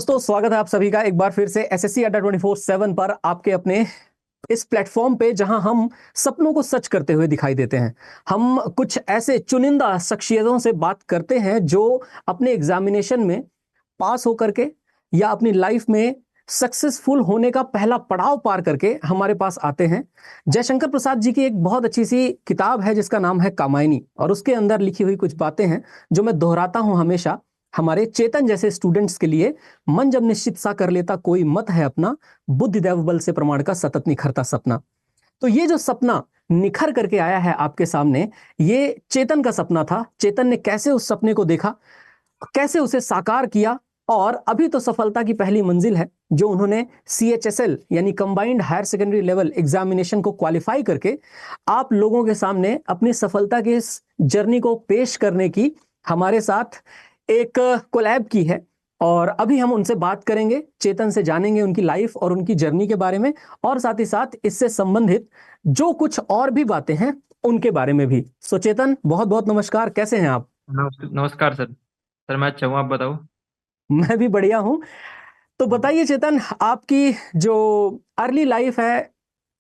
दोस्तों, स्वागत है आप सभी का एक बार फिर से एसएससी अड्डा 24/7 पर, आपके अपने इस प्लेटफॉर्म पे जहां हम सपनों को सच करते हुए दिखाई देते हैं। हम कुछ ऐसे चुनिंदा शख्सियतों से बात करते हैं जो अपने एग्जामिनेशन में पास होकर के या अपनी लाइफ में सक्सेसफुल होने का पहला पड़ाव पार करके हमारे पास आते हैं। जयशंकर प्रसाद जी की एक बहुत अच्छी सी किताब है जिसका नाम है कामायनी, और उसके अंदर लिखी हुई कुछ बातें हैं जो मैं दोहराता हूं हमेशा। हमारे चेतन जैसे स्टूडेंट्स के लिए, मन जब निश्चित सा कर लेता कोई मत है अपना, बुद्धि दैव बल से प्रमाण का सतत निखरता सपना। तो ये जो सपना निखर करके आया है आपके सामने, ये चेतन का सपना था। चेतन ने कैसे उस सपने को देखा, कैसे उसे साकार किया, और अभी तो सफलता की पहली मंजिल है जो उन्होंने CHSL यानी combined higher secondary level examination को क्वालिफाई करके आप लोगों के सामने अपनी सफलता के इस जर्नी को पेश करने की हमारे साथ एक कोलैब की है। और अभी हम उनसे बात करेंगे, चेतन से जानेंगे उनकी लाइफ और उनकी जर्नी के बारे में, और साथ ही साथ इससे संबंधित जो कुछ और भी बातें हैं उनके बारे में भी। सो चेतन, बहुत बहुत नमस्कार, कैसे हैं आप? नमस्कार सर। सर मैं अच्छा हूँ, आप बताओ। मैं भी बढ़िया हूं। तो बताइए चेतन, आपकी जो अर्ली लाइफ है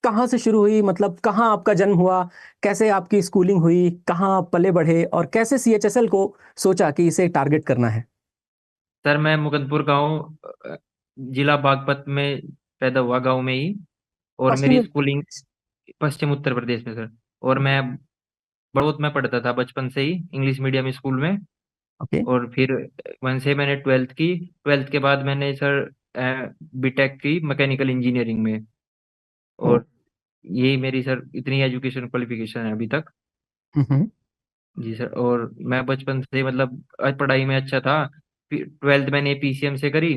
कहाँ से शुरू हुई, मतलब कहाँ आपका जन्म हुआ, कैसे आपकी स्कूलिंग हुई, कहाँ आप पले बढ़े, और कैसे CHSL को सोचा कि इसे टारगेट करना है? सर मैं मुकंदपुर गाँव, जिला बागपत में पैदा हुआ, गांव में ही। और मेरी पश्चिमी। स्कूलिंग पश्चिम उत्तर प्रदेश में सर। और मैं बड़ौत में पढ़ता था बचपन से ही, इंग्लिश मीडियम स्कूल में। ओके। और फिर वहीं से मैंने ट्वेल्थ की। ट्वेल्थ के बाद मैंने सर बीटेक की मैकेनिकल इंजीनियरिंग में। ओ। और यही मेरी सर इतनी एजुकेशन क्वालिफिकेशन है अभी तक। हम्म। जी सर। और मैं बचपन से मतलब पढ़ाई में अच्छा था। ट्वेल्थ मैंने PCM से करी।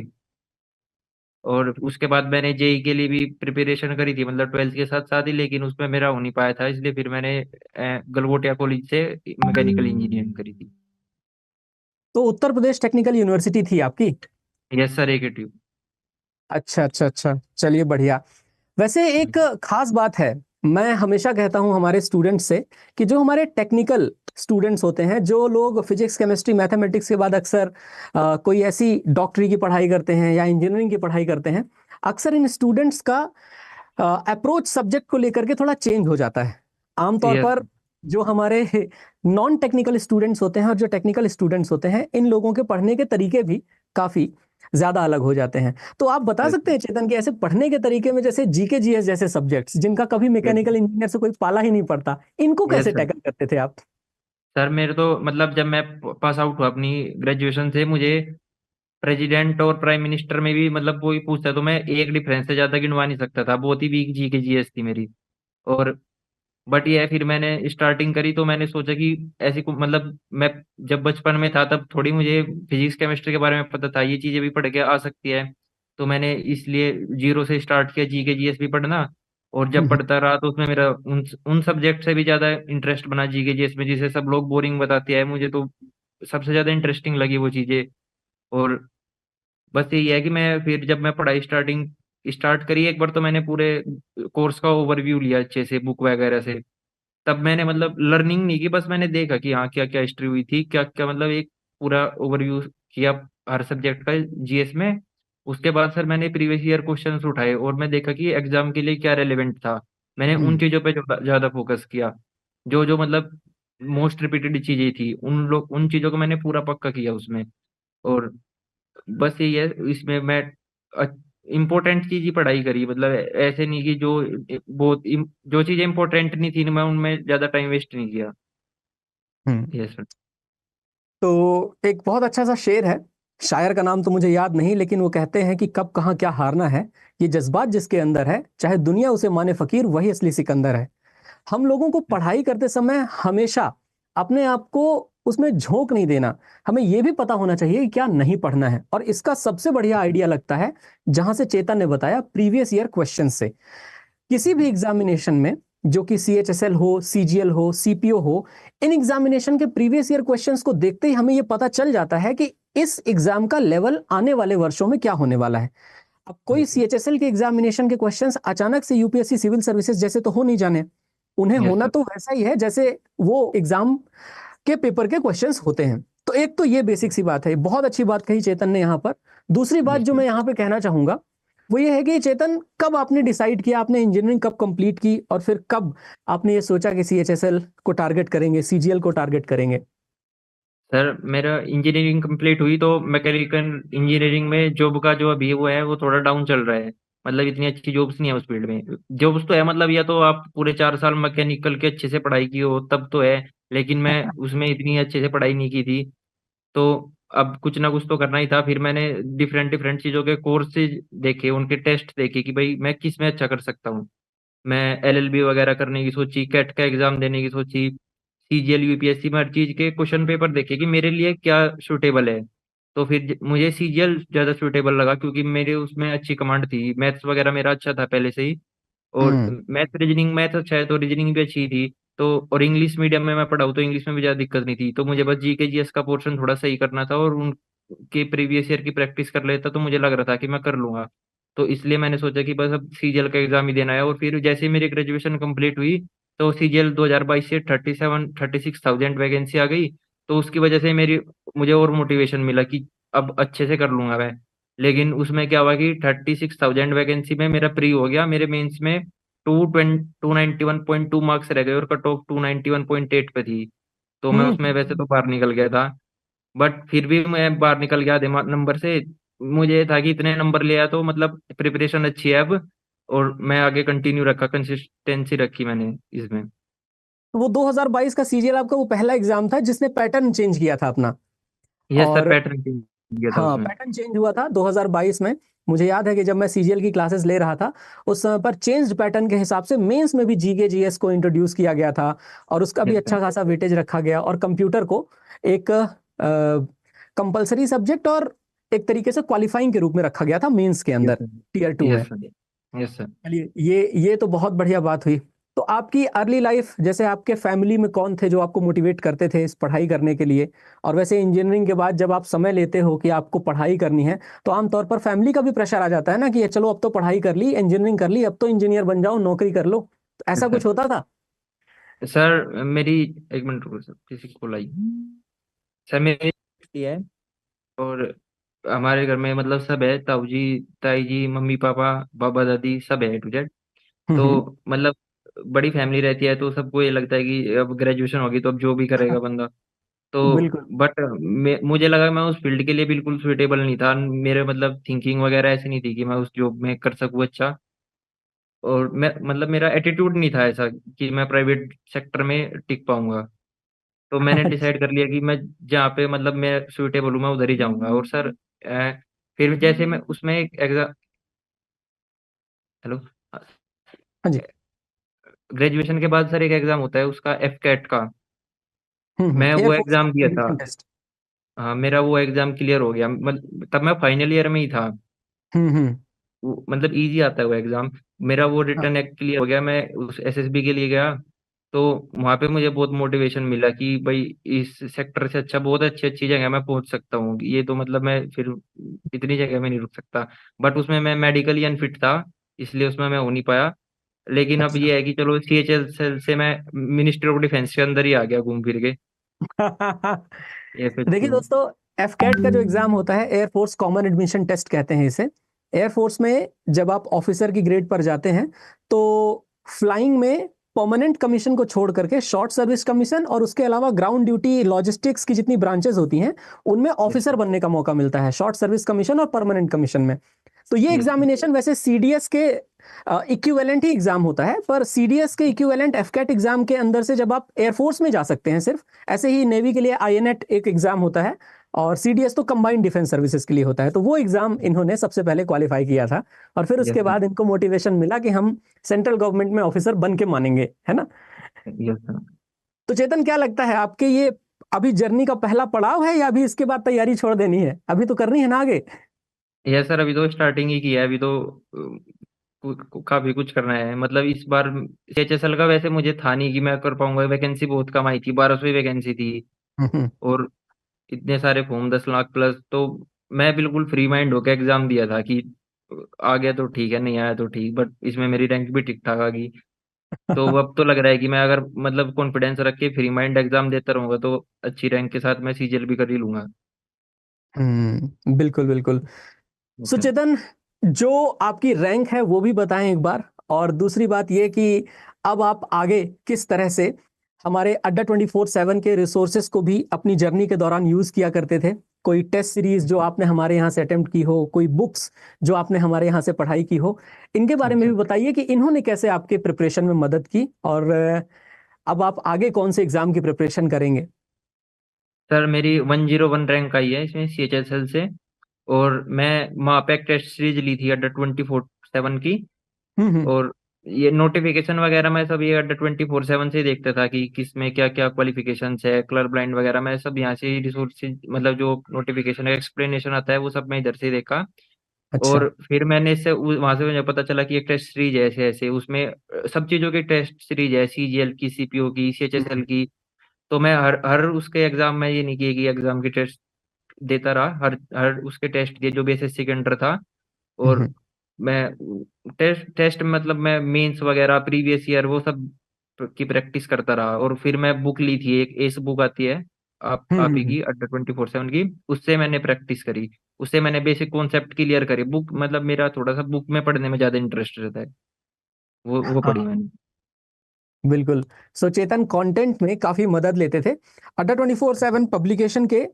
और उसके बाद मैंने जेई के लिए भी प्रिपरेशन करी थी, मतलब ट्वेल्थ के साथ साथ ही, लेकिन उसमें मेरा हो नहीं पाया था, इसलिए फिर मैंने गलगोटिया कॉलेज से मैकेनिकल इंजीनियरिंग करी थी। तो उत्तर प्रदेश टेक्निकल यूनिवर्सिटी थी आपकी? यस सर, एक ट्यूब। अच्छा अच्छा अच्छा, चलिए बढ़िया। वैसे एक खास बात है, मैं हमेशा कहता हूं हमारे स्टूडेंट्स से कि जो हमारे टेक्निकल स्टूडेंट्स होते हैं, जो लोग फिजिक्स केमिस्ट्री मैथमेटिक्स के बाद अक्सर कोई ऐसी डॉक्टरी की पढ़ाई करते हैं या इंजीनियरिंग की पढ़ाई करते हैं, अक्सर इन स्टूडेंट्स का अप्रोच सब्जेक्ट को लेकर के थोड़ा चेंज हो जाता है। आमतौर यस। पर जो हमारे नॉन टेक्निकल स्टूडेंट्स होते हैं और जो टेक्निकल स्टूडेंट्स होते हैं, इन लोगों के पढ़ने के तरीके भी काफी ज्यादा अलग हो जाते हैं। तो आप बता यस। सकते हैं चेतन कि ऐसे पढ़ने के तरीके में, जैसे GK GS जैसे सब्जेक्ट्स जिनका कभी मैकेनिकल इंजीनियर से कोई पाला ही नहीं पड़ता, इनको यस कैसे सर। टैकल करते थे आप? सर मेरे तो मतलब जब मैं पास आउट हुआ अपनी ग्रेजुएशन से, मुझे प्रेसिडेंट और प्राइम मिनिस्टर में भी मतलब कोई पूछता तो मैं एक डिफरेंस से ज्यादा गिनवा नहीं सकता था, बहुत ही वीक जी के जीएस थी मेरी। और बट ये है, फिर मैंने स्टार्टिंग करी तो मैंने सोचा कि मतलब मैं जब बचपन में था तब थोड़ी मुझे फिजिक्स केमिस्ट्री के बारे में पता था, ये चीजें भी पढ़ के आ सकती है। तो मैंने इसलिए जीरो से स्टार्ट किया जी के जीएस भी पढ़ना। और जब हम्म। पढ़ता रहा तो उसमें मेरा उन सब्जेक्ट से भी ज्यादा इंटरेस्ट बना जी के जीएस में, जिसे सब लोग बोरिंग बताते हैं, मुझे तो सबसे ज्यादा इंटरेस्टिंग लगी वो चीजें। और बस यही है कि मैं फिर जब मैं पढ़ाई स्टार्टिंग स्टार्ट करी एक बार, तो मैंने पूरे कोर्स का ओवरव्यू लिया अच्छे से, बुक वगैरह से। तब मैंने मतलब लर्निंग नहीं की, बस मैंने देखा कि हाँ क्या क्या हिस्ट्री हुई थी, क्या क्या, मतलब एक पूरा ओवरव्यू किया हर सब्जेक्ट का जीएस में। उसके बाद सर मैंने प्रीवियस ईयर क्वेश्चंस उठाए और मैं देखा कि एग्जाम के लिए क्या रेलेवेंट था। मैंने उन हम्म। चीज़ों पे ज़्यादा फोकस किया, जो जो मतलब मोस्ट रिपीटेड चीज़ें थी, उन चीज़ों को मैंने पूरा पक्का किया उसमें। और बस यही है, इसमें मैं इम्पोर्टेंट चीज ही पढ़ाई करी, मतलब ऐसे नहीं कि जो जो चीजें इंपॉर्टेंट नहीं थी मैं उनमें ज्यादा टाइम वेस्ट नहीं किया। हम्म। Yes sir. तो एक बहुत अच्छा सा शेर है, शायर का नाम तो मुझे याद नहीं, लेकिन वो कहते हैं कि कब कहाँ क्या हारना है, ये जज्बात जिसके अंदर है, चाहे दुनिया उसे माने फकीर, वही असली सिकंदर है। हम लोगों को पढ़ाई करते समय हमेशा अपने आप को उसमें झोंक नहीं देना, हमें यह भी पता होना चाहिए कि क्या नहीं पढ़ना है। और इसका सबसे बढ़िया आइडिया लगता है, जहां से चेतन ने बताया, प्रीवियस ईयर क्वेश्चन से। किसी भी एग्जामिनेशन में, जो कि CHSL हो, CGL हो, CPO हो, इन एग्जामिनेशन के प्रीवियस ईयर क्वेश्चंस को देखते ही हमें यह पता चल जाता है कि इस एग्जाम का लेवल आने वाले वर्षों में क्या होने वाला है। अब कोई CHSL के एग्जामिनेशन के क्वेश्चंस अचानक से UPSC सिविल सर्विसेज जैसे तो हो नहीं जाने, उन्हें यस होना सर। तो वैसा ही है जैसे वो एग्जाम के पेपर के क्वेश्चंस होते हैं। तो एक तो ये बेसिक सी बात है, बहुत अच्छी बात कही चेतन ने यहाँ पर। दूसरी बात यस जो सर। मैं यहाँ पे कहना चाहूंगा वो ये है कि चेतन, कब आपने डिसाइड किया, आपने इंजीनियरिंग कब कंप्लीट की, और फिर कब आपने ये सोचा कि सीएचएसएल को टारगेट करेंगे, सीजीएल को टारगेट करेंगे? सर मेरा इंजीनियरिंग कंप्लीट हुई तो मैकेनिकल इंजीनियरिंग में जॉब का जो अभी वो है वो थोड़ा डाउन चल रहा है। मतलब इतनी अच्छी जॉब्स नहीं है उस फील्ड में। जॉब्स तो है, मतलब या तो आप पूरे 4 साल मैकेनिकल के अच्छे से पढ़ाई की हो तब तो है, लेकिन मैं उसमें इतनी अच्छे से पढ़ाई नहीं की थी। तो अब कुछ ना कुछ तो करना ही था। फिर मैंने डिफरेंट डिफरेंट चीज़ों के कोर्सेज देखे, उनके टेस्ट देखे कि भाई मैं किस में अच्छा कर सकता हूँ। मैं एलएलबी वगैरह करने की सोची, कैट का एग्जाम देने की सोची, सीजीएल यूपीएससी में हर चीज के क्वेश्चन पेपर देखे कि मेरे लिए क्या सूटेबल है। तो फिर मुझे सीजीएल ज्यादा सूटेबल लगा क्योंकि मेरे उसमें अच्छी कमांड थी, मैथ्स वगैरह मेरा अच्छा था पहले से ही। और हम्म। मैथ रीजनिंग, मैथ अच्छा है तो रीजनिंग भी अच्छी थी। तो और इंग्लिश मीडियम में मैं पढ़ा हूँ तो इंग्लिश में भी ज्यादा दिक्कत नहीं थी। तो मुझे बस जीके जीएस का पोर्शन थोड़ा सही करना था और उनके प्रीवियस ईयर की प्रैक्टिस कर लेता तो मुझे लग रहा था कि मैं कर लूंगा। तो इसलिए मैंने सोचा कि बस अब सीजीएल का एग्जाम ही देना है। और फिर जैसे ही मेरी ग्रेजुएशन कंप्लीट हुई तो सीजीएल 2022 से 36,000 वैकेंसी आ गई। तो उसकी वजह से मेरी मुझे और मोटिवेशन मिला कि अब अच्छे से कर लूंगा मैं। लेकिन उसमें क्या हुआ कि 36,000 वैकेंसी में मेरा प्री हो गया, मेरे मेंस में 291.2 मार्क्स रह गए और कट ऑफ 291.8 पे थी। तो मैं उसमें वैसे हम्म। तो बाहर निकल गया था, बट फिर भी मैं बाहर निकल गया दिमाग नंबर से। मुझे ये था कि इतने नंबर ले आया तो मतलब प्रिपरेशन अच्छी है अब। और मैं आगे कंटिन्यू रखा, कंसिस्टेंसी रखी मैंने इसमें। तो वो 2022 का सीजीएल आपका वो पहला एग्जाम था जिसने पैटर्न चेंज किया था अपना। यस सर, और पैटर्न किया था हाँ, उसमें। पैटर्न चेंज हुआ था 2022 में। मुझे याद है कि जब मैं सीजीएल की क्लासेस ले रहा था उस समय पर चेंज्ड पैटर्न के हिसाब से मेंस में भी जीके जीएस को इंट्रोड्यूस किया गया था, और उसका भी यस सर। अच्छा खासा वेटेज रखा गया, और कंप्यूटर को एक कंपलसरी सब्जेक्ट और एक तरीके से क्वालिफाइंग के रूप में रखा गया था मेंस के यस अंदर, सर। टीयर 2 यस में। सर। Yes sir. चलिए, ये तो बहुत बढ़िया बात हुई। तो आपकी अर्ली लाइफ, जैसे आपके फैमिली में कौन थे जो आपको मोटिवेट करते थे इस पढ़ाई करने के लिए? और वैसे इंजीनियरिंग के बाद जब आप समय लेते हो कि आपको पढ़ाई करनी है, तो आमतौर पर फैमिली का भी प्रेशर आ जाता है ना, कि ये चलो अब तो पढ़ाई कर ली, इंजीनियरिंग कर ली, अब तो इंजीनियर बन जाओ, नौकरी कर लो। तो यस ऐसा सर। कुछ होता था? सर मेरी, एक मिनट रुको सर, किसी को लाई। सर मेरी बेटी है और हमारे घर में मतलब सब है, ताऊ जी, ताई जी, मम्मी पापा, बाबा दादी सब है टू जेड। तो हम्म। मतलब बड़ी फैमिली रहती है तो सबको ये लगता है कि अब ग्रेजुएशन होगी तो अब जो भी करेगा बंदा। तो बिल्कुल। बट मुझे लगा मैं उस फील्ड के लिए बिल्कुल सुइटेबल नहीं था। मेरे मतलब थिंकिंग वगैरह ऐसी नहीं थी कि मैं उस जॉब में कर सकूँ अच्छा। और मैं मतलब मेरा एटीट्यूड नहीं था ऐसा कि मैं प्राइवेट सेक्टर में टिक पाऊंगा। तो मैंने डिसाइड कर लिया कि मैं जहाँ पे मतलब मैं सुइटेबल हूँ मैं उधर ही जाऊंगा। और सर फिर जैसे मैं उसमें एक एग्जाम, हेलो, हाँ जी। ग्रेजुएशन के बाद सर एक एग्जाम होता है उसका, एफ कैट का। मैं वो एयरफोर्स एग्जाम कॉमन दिया था। Admission test. हाँ, मेरा वो एग्जाम क्लियर हो गया, मतलब तब मैं फाइनल ईयर में ही था। हम्म। मतलब इजी आता है वो एग्जाम। मेरा वो हाँ। रिटर्न एक क्लियर हो गया, मैं उस एसएसबी के लिए गया। तो वहां पे मुझे बहुत मोटिवेशन मिला कि भाई इस सेक्टर से अच्छा बहुत अच्छी अच्छी जगह मैं पहुंच सकता हूँ, ये तो मतलब मैं फिर इतनी जगह में नहीं रुक सकता। बट उसमें मैं मेडिकली अनफिट था, इसलिए उसमें मैं हो नहीं पाया। लेकिन अब अच्छा। ये है कि चलो सीएचएल से मैं मिनिस्ट्री ऑफ डिफेंस के अंदर ही आ गया घूम फिर के। ये फिर देखिए दोस्तों, एफकेट का जो एग्जाम होता है, एयरफोर्स कॉमन एडमिशन टेस्ट कहते हैं इसे। एयरफोर्स में जब आप ऑफिसर की ग्रेड पर जाते हैं, तो फ्लाइंग में परमानेंट कमीशन को छोड़ करके शॉर्ट सर्विस कमीशन और उसके अलावा ग्राउंड ड्यूटी लॉजिस्टिक्स की जितनी ब्रांचेस होती हैं, उनमें यस ऑफिसर बनने का मौका मिलता है, शॉर्ट सर्विस कमीशन और परमानेंट कमीशन में। तो ये यस एग्जामिनेशन वैसे सीडीएस के इक्विवेलेंट ही एग्जाम होता है, पर सीडीएस के इक्विवेलेंट एफकेट एग्जाम के अंदर से जब आप एयरफोर्स में जा सकते हैं सिर्फ, ऐसे ही नेवी के लिए आईएनएट एक एग्जाम होता है, और सीडीएस तो कंबाइंड डिफेंस सर्विसेज के लिए होता है। तो वो एग्जाम इन्होंने सबसे पहले क्वालिफाई किया था, और फिर यस उसके बाद इनको मोटिवेशन मिला कि हम सेंट्रल गवर्नमेंट में ऑफिसर बन के मानेंगे, है ना? यस। तो चेतन, क्या लगता है आपके ये अभी जर्नी का पहला पड़ाव है, या अभी इसके बाद तैयारी छोड़ देनी है, अभी तो करनी है ना आगे? यस सर, अभी तो स्टार्टिंग ही की है। अभी तो काफी कुछ करना है। मतलब इस बार सीएचएसएल का वैसे मुझे था नहीं कि मैं कर पाऊंगा, वैकेंसी बहुत कम आई थी, 1200 वैकेंसी थी। हम्म। और इतने सारे फॉर्म, 10 लाख प्लस। तो मैं बिल्कुल फ्री माइंड होकर एग्जाम दिया था कि आ गया तो ठीक है, नहीं आया तो ठीक, बट इसमें मेरी रैंक भी ठीक ठाक आ गई। तो अब तो लग रहा है कि मैं अगर मतलब कॉन्फिडेंस रख के फ्री माइंड एग्जाम देता रहूंगा तो अच्छी रैंक के साथ मैं सीजीएल भी कर ही लूंगा। बिल्कुल बिल्कुल। ओके। सुचेतन, जो आपकी रैंक है वो भी बताएं एक बार, और दूसरी बात ये कि अब आप आगे किस तरह से हमारे अड्डा 24/7 के रिसोर्सेस को भी अपनी जर्नी के दौरान यूज किया करते थे। कोई टेस्ट सीरीज जो आपने हमारे यहाँ से अटेम्प्ट की हो, कोई बुक्स जो आपने हमारे यहाँ से पढ़ाई की हो, इनके बारे में अच्छा भी बताइए कि इन्होंने कैसे आपके प्रिपरेशन में मदद की, और अब आप आगे कौन से एग्जाम की प्रिपरेशन करेंगे। सर, मेरी 101 रैंक आई है इसमें CHSL से। और मैं वहाँ पे एक टेस्ट सीरीज ली थी अड्डा 24/7 की। हम्म। और ये नोटिफिकेशन वगैरह मैं सब ये अड्डा 24/7 से ही देखता था कि किस में क्या क्या क्वालिफिकेशंस है, कलर ब्लाइंड वगैरह मैं सब यहाँ से ही रिसोर्सेज, मतलब जो नोटिफिकेशन है एक्सप्लेनेशन आता है वो सब मैं इधर से ही देखा। अच्छा। और फिर मैंने इससे वहां से मुझे पता चला कि एक टेस्ट सीरीज है ऐसे ऐसे, उसमें सब चीजों की टेस्ट सीरीज है, CGL की, CPO की, CHSL हम्म की। तो मैं हर हर उसके एग्जाम में ये नहीं किया कि एग्जाम की टेस्ट देता रहा, हर हर उसके टेस्ट दिए जो भी SSC के अंडर था। और हम्म मैं टेस्ट टेस्ट मतलब मैं मेंस वगैरह प्रीवियस ईयर वो सब की प्रैक्टिस करता रहा। और फिर मैं बुक ली थी, एक एस बुक आती है आप ही हम्म। की अड्डा 24/7 की। उससे मैंने प्रैक्टिस करी, उससे मैंने बेसिक कॉन्सेप्ट क्लियर करे। बुक मतलब मेरा थोड़ा सा बुक में पढ़ने में ज्यादा इंटरेस्ट रहता है, वो पढ़ी हाँ, मैंने। बिल्कुल। सो चेतन कंटेंट में काफी मदद लेते थे। अड्डा 24/7 पब्लिकेशन के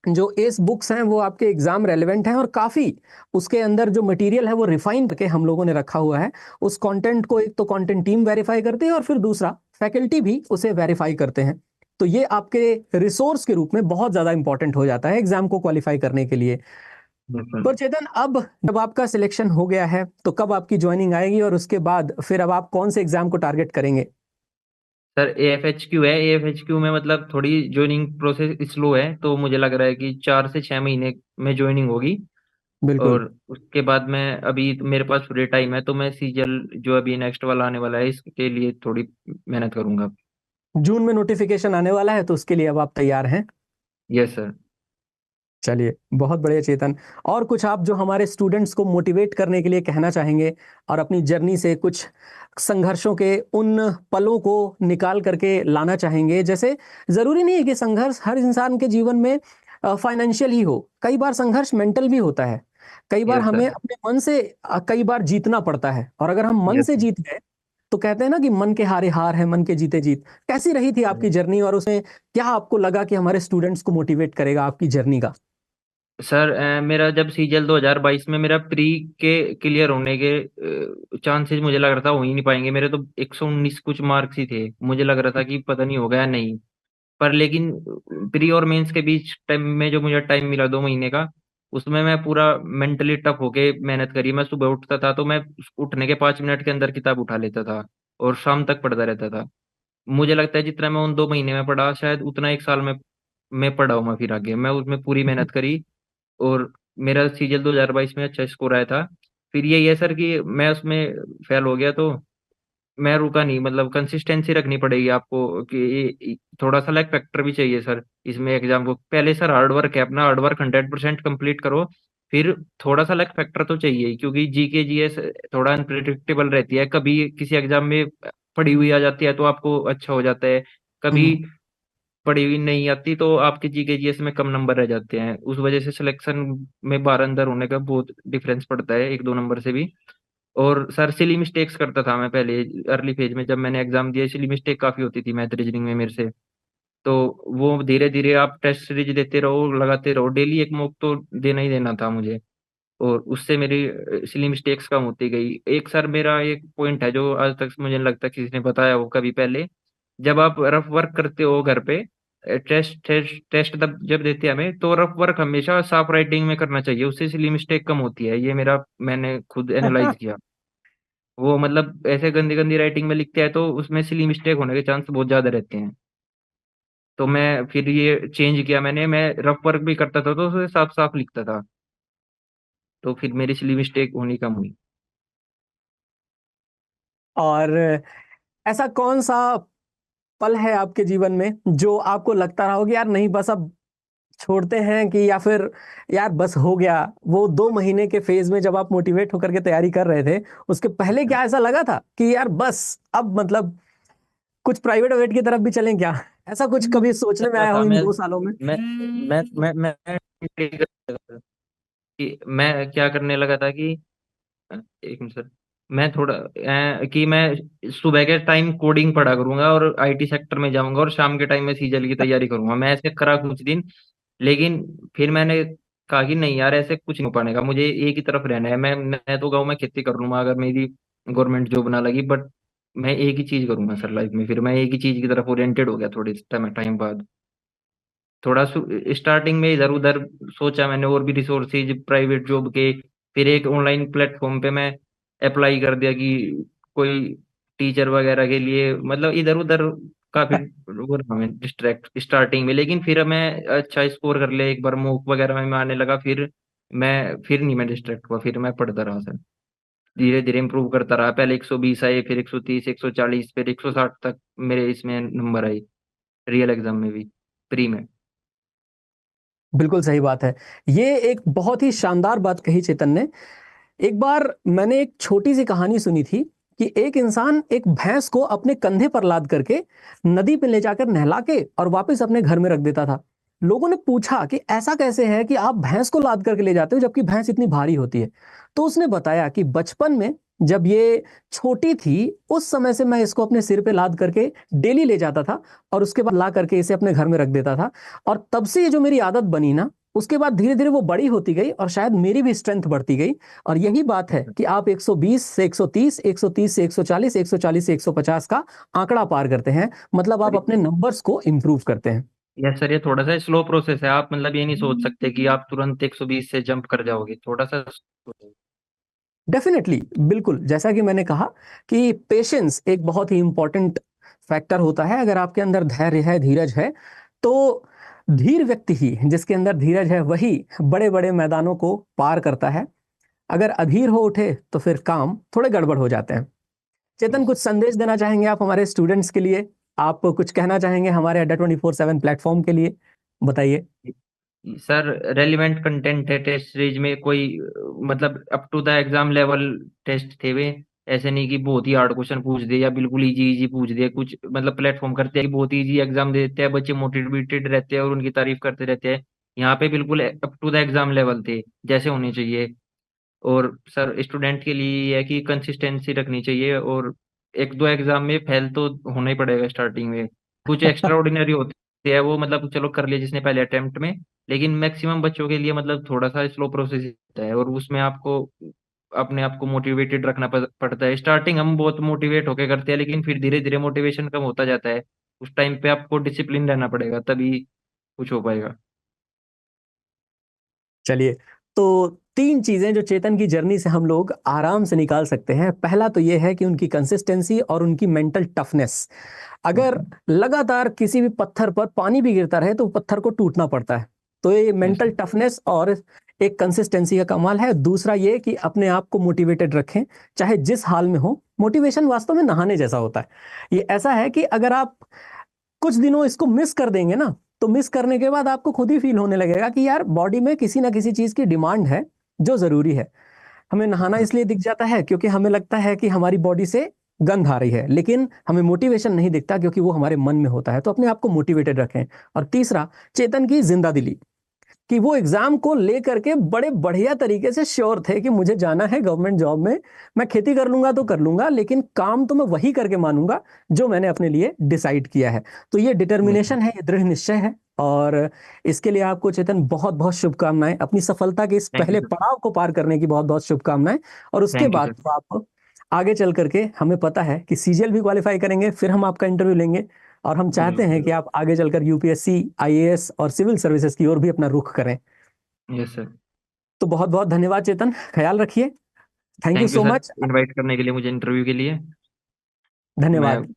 जो एस बुक्स हैं वो आपके एग्जाम रेलेवेंट हैं, और काफी उसके अंदर जो मटेरियल है वो रिफाइन करके हम लोगों ने रखा हुआ है। उस कंटेंट को एक तो कंटेंट टीम वेरीफाई करती है, और फिर दूसरा फैकल्टी भी उसे वेरीफाई करते हैं। तो ये आपके रिसोर्स के रूप में बहुत ज्यादा इंपॉर्टेंट हो जाता है एग्जाम को क्वालिफाई करने के लिए। बिल्कुल। पर चेतन, अब जब आपका सिलेक्शन हो गया है तो कब आपकी ज्वाइनिंग आएगी, और उसके बाद फिर अब आप कौन से एग्जाम को टारगेट करेंगे। सर, AFHQ है। AFHQ में मतलब थोड़ी ज्वाइनिंग प्रोसेस स्लो है, तो मुझे लग रहा है कि 4 से 6 महीने में ज्वाइनिंग होगी। बिल्कुल। और उसके बाद मैं, अभी तो मेरे पास फ्री टाइम है, तो मैं सीजल जो अभी नेक्स्ट वाला आने वाला है इसके लिए थोड़ी मेहनत करूंगा। जून में नोटिफिकेशन आने वाला है तो उसके लिए अब आप तैयार हैं। Yes sir. चलिए, बहुत बढ़िया चेतन। और कुछ आप जो हमारे स्टूडेंट्स को मोटिवेट करने के लिए कहना चाहेंगे, और अपनी जर्नी से कुछ संघर्षों के उन पलों को निकाल करके लाना चाहेंगे। जैसे जरूरी नहीं है कि संघर्ष हर इंसान के जीवन में फाइनेंशियल ही हो, कई बार संघर्ष मेंटल भी होता है। कई बार यस हमें सर। अपने मन से कई बार जीतना पड़ता है, और अगर हम मन यस से जीत गए तो कहते हैं ना कि मन के हारे हार है, मन के जीते जीत। कैसी रही थी आपकी जर्नी, और उसमें क्या आपको लगा कि हमारे स्टूडेंट्स को मोटिवेट करेगा आपकी जर्नी का। सर, मेरा जब सीजल 2022 में मेरा प्री के क्लियर होने के चांसेस मुझे लग रहा था हो ही नहीं पाएंगे। मेरे तो 119 कुछ मार्क्स ही थे। मुझे लग रहा था कि पता नहीं होगा या नहीं। पर लेकिन प्री और मेंस के बीच टाइम में जो मुझे टाइम मिला 2 महीने का, उसमें मैं पूरा मेंटली टफ होके मेहनत करी। मैं सुबह उठता था तो मैं उठने के 5 मिनट के अंदर किताब उठा लेता था और शाम तक पढ़ता रहता था। मुझे लगता है जितना मैं उन 2 महीने में पढ़ा, शायद उतना एक साल में मैं पढ़ा हूँ। मैं फिर आगे मैं उसमें पूरी मेहनत करी। और मेरा सीजल 2022 में अच्छा स्कोर आया था। फिर यही है सर कि मैं उसमें फेल हो गया, तो मैं रुका नहीं। मतलब कंसिस्टेंसी रखनी पड़ेगी आपको कि थोड़ा सा लैक फैक्टर भी चाहिए सर इसमें। एग्जाम को पहले सर हार्ड वर्क है, अपना हार्ड वर्क 100% कंप्लीट करो। फिर थोड़ा सा लैक फैक्टर तो चाहिए ही, क्योंकि जीके जीएस थोड़ा अनप्रिडिक्टेबल रहती है। कभी किसी एग्जाम में पड़ी हुई आ जाती है तो आपको अच्छा हो जाता है, कभी हम्म पड़ी हुई नहीं आती तो आपके जीके जीएस में कम नंबर रह जाते हैं। उस वजह से सिलेक्शन में बार अंदर होने का बहुत डिफरेंस पड़ता है, 1-2 नंबर से भी। और सर, सिली मिस्टेक्स करता था मैं पहले अर्ली फेज में। जब मैंने एग्जाम दिया, सिली मिस्टेक काफी होती थी मैथ रीजनिंग में मेरे से। तो वो धीरे धीरे आप टेस्ट सीरीज देते रहो, लगाते रहो, डेली एक मॉक तो देना ही देना था मुझे। और उससे मेरी सिली मिस्टेक्स कम होती गई। एक सर मेरा एक पॉइंट है जो आज तक मुझे नहीं लगता किसी ने बताया हो कभी पहले। जब आप रफ वर्क करते हो घर पे, टेस्ट टेस्ट टेस्ट तब जब देते हैं हमें, तो रफ वर्क हमेशा साफ राइटिंग में करना चाहिए, उससे सिली मिस्टेक कम होती है। ये मेरा मैंने खुद एनालाइज किया। वो मतलब ऐसे गंदी गंदी राइटिंग में लिखते हैं तो उसमें सिली मिस्टेक होने के चांस बहुत ज्यादा रहते हैं। तो मैं फिर ये चेंज किया मैंने, मैं रफ वर्क भी करता था तो उसे साफ साफ लिखता था। तो फिर मेरी सिली मिस्टेक होनी कम हुई। और ऐसा कौन सा पल है आपके जीवन में जो आपको लगता रहा हो कि यार नहीं, बस अब छोड़ते हैं, कि या फिर यार बस हो गया। वो 2 महीने के फेज में जब आप मोटिवेट होकर के तैयारी कर रहे थे, उसके पहले क्या ऐसा लगा था कि यार बस अब मतलब कुछ प्राइवेट वेट की तरफ भी चलें क्या। ऐसा कुछ कभी सोचने में रहा आया हो था इन मैं 2 सालों में। मैं मैं कि मैं क्या करने लगा था कि एक मिनट सर, मैं थोड़ा कि मैं सुबह के टाइम कोडिंग पढ़ा करूंगा और आईटी सेक्टर में जाऊंगा और शाम के टाइम में सीजल की तैयारी करूंगा। मैं ऐसे करा कुछ दिन, लेकिन फिर मैंने कहा कि नहीं यार, ऐसे कुछ नहीं हो पाएगा, मुझे एक ही तरफ रहना है। मैं तो गाँव में खेती कर लूंगा अगर मेरी गवर्नमेंट जॉब ना लगी, बट मैं एक ही चीज करूंगा सर लाइफ में। फिर मैं एक ही चीज की तरफ ओरिएंटेड हो गया थोड़े टाइम टाइम बाद। थोड़ा स्टार्टिंग में इधर उधर सोचा मैंने, और भी रिसोर्सेज प्राइवेट जॉब के। फिर एक ऑनलाइन प्लेटफॉर्म पे मैं अप्लाई कर दिया कि कोई टीचर वगैरह के लिए, मतलब इधर उधर काफी वो रहा मैं डिस्ट्रैक्ट स्टार्टिंग में। लेकिन फिर मैं अच्छा स्कोर कर लिया, एक बार मॉक वगैरह में मैं आने लगा। फिर नहीं मैं डिस्ट्रैक्ट हुआ, फिर मैं पढ़ता रहा सर। धीरे धीरे इंप्रूव करता रहा। पहले 120 आए, फिर 130, 140, फिर 160 तक मेरे इसमें नंबर आए, रियल एग्जाम में भी, प्री में। बिल्कुल सही बात है। ये एक बहुत ही शानदार बात कही चेतन ने। एक बार मैंने एक छोटी सी कहानी सुनी थी कि एक इंसान एक भैंस को अपने कंधे पर लाद करके नदी पे ले जाकर नहला के और वापस अपने घर में रख देता था। लोगों ने पूछा कि ऐसा कैसे है कि आप भैंस को लाद करके ले जाते हो जबकि भैंस इतनी भारी होती है। तो उसने बताया कि बचपन में जब ये छोटी थी उस समय से मैं इसको अपने सिर पे लाद करके डेली ले जाता था और उसके बाद ला करके इसे अपने घर में रख देता था। और तब से ये जो मेरी आदत बनी ना, उसके बाद धीरे धीरे वो बड़ी होती गई और शायद मेरी भी स्ट्रेंथ बढ़ती गई। और यही बात है कि आप 120 से 130, 130 से 140, 140 से 150 का आंकड़ा पार करते हैं, मतलब आप अपने नंबर्स को इंप्रूव करते हैं। यस सर, ये थोड़ा सा स्लो प्रोसेस है। आप मतलब ये नहीं सोच सकते कि आप तुरंत 120 से जंप कर जाओगे, थोड़ा सा डेफिनेटली, बिल्कुल जैसा कि मैंने कहा कि पेशेंस एक बहुत ही इंपॉर्टेंट फैक्टर होता है। अगर आपके अंदर धैर्य है, धीरज है, तो धीर व्यक्ति ही, जिसके अंदर धीरज है, वही बड़े बड़े मैदानों को पार करता है। अगर अधीर हो उठे तो फिर काम थोड़े गड़बड़ हो जाते हैं। चेतन, कुछ संदेश देना चाहेंगे आप हमारे स्टूडेंट्स के लिए? आप कुछ कहना चाहेंगे हमारे अड्डा 24/7 प्लेटफॉर्म के लिए? बताइए। सर, रेलिवेंट कंटेंट है टेस्ट सीरीज में। कोई मतलब up to the exam level test थे वे। ऐसे नहीं कि बहुत ही हार्ड क्वेश्चन पूछ दिए या बिल्कुल इजी इजी पूछ दिए। कुछ मतलब प्लेटफॉर्म करते हैं कि बहुत इजी एग्जाम दे देते हैं, बच्चे मोटिवेटेड रहते हैं और उनकी तारीफ करते रहते हैं। यहाँ पे बिल्कुल up to the exam level थे, जैसे होने चाहिए। और सर, स्टूडेंट के लिए ये है कि कंसिस्टेंसी रखनी चाहिए, और एक दो एग्जाम में फेल तो होना ही पड़ेगा स्टार्टिंग में। कुछ एक्स्ट्रा ऑर्डिनरी होते हैं वो, मतलब चलो कर लिया जिसने पहले अटेम्प्ट में। लेकिन मैक्सिमम बच्चों के लिए मतलब थोड़ा सा स्लो प्रोसेस होता है, और उसमें आपको अपने आप को मोटिवेटेड रखना पड़ता है। स्टार्टिंग हम बहुत मोटिवेट होके करते हैं, लेकिन फिर धीरे धीरे मोटिवेशन कम होता जाता है। उस टाइम पे आपको डिसिप्लिन रहना पड़ेगा, तभी कुछ हो पाएगा। चलिए, तो तीन चीजें जो चेतन की जर्नी से हम लोग आराम से निकाल सकते हैं। पहला तो यह है कि उनकी कंसिस्टेंसी और उनकी मेंटल टफनेस। अगर लगातार किसी भी पत्थर पर पानी भी गिरता रहे तो पत्थर को टूटना पड़ता है। तो ये यस मेंटल टफनेस और एक कंसिस्टेंसी का कमाल है। दूसरा ये कि अपने आप को मोटिवेटेड रखें, चाहे जिस हाल में हो। मोटिवेशन वास्तव में नहाने जैसा होता है। ये ऐसा है कि अगर आप कुछ दिनों इसको मिस कर देंगे ना, तो मिस करने के बाद आपको खुद ही फील होने लगेगा कि यार बॉडी में किसी ना किसी चीज की डिमांड है जो जरूरी है। हमें नहाना इसलिए दिख जाता है क्योंकि हमें लगता है कि हमारी बॉडी से गंध आ रही है, लेकिन हमें मोटिवेशन नहीं दिखता क्योंकि वो हमारे मन में होता है। तो अपने आप को मोटिवेटेड रखें। और तीसरा, चेतन की जिंदा दिली, कि वो एग्जाम को लेकर के बड़े बढ़िया तरीके से श्योर थे कि मुझे जाना है गवर्नमेंट जॉब में। मैं खेती कर लूंगा तो कर लूंगा, लेकिन काम तो मैं वही करके मानूंगा जो मैंने अपने लिए डिसाइड किया है। तो ये डिटर्मिनेशन है, ये दृढ़ निश्चय है। और इसके लिए आपको चेतन बहुत बहुत शुभकामनाएं। अपनी सफलता के इस थैंक यू पहले सर। पड़ाव को पार करने की बहुत बहुत शुभकामनाएं। और उसके थैंक यू बाद सर। तो आप आगे चल करके, हमें पता है कि सीजीएल भी क्वालिफाई करेंगे, फिर हम आपका इंटरव्यू लेंगे। और हम चाहते हैं बिल्कुल। कि आप आगे चलकर यूपीएससी, आईएएस और सिविल सर्विसेज की ओर भी अपना रुख करें। Yes sir. तो बहुत बहुत धन्यवाद चेतन, ख्याल रखिए। Thank you thank you so sir, much. Invite करने के लिए मुझे इंटरव्यू के लिए। मैं धन्यवाद।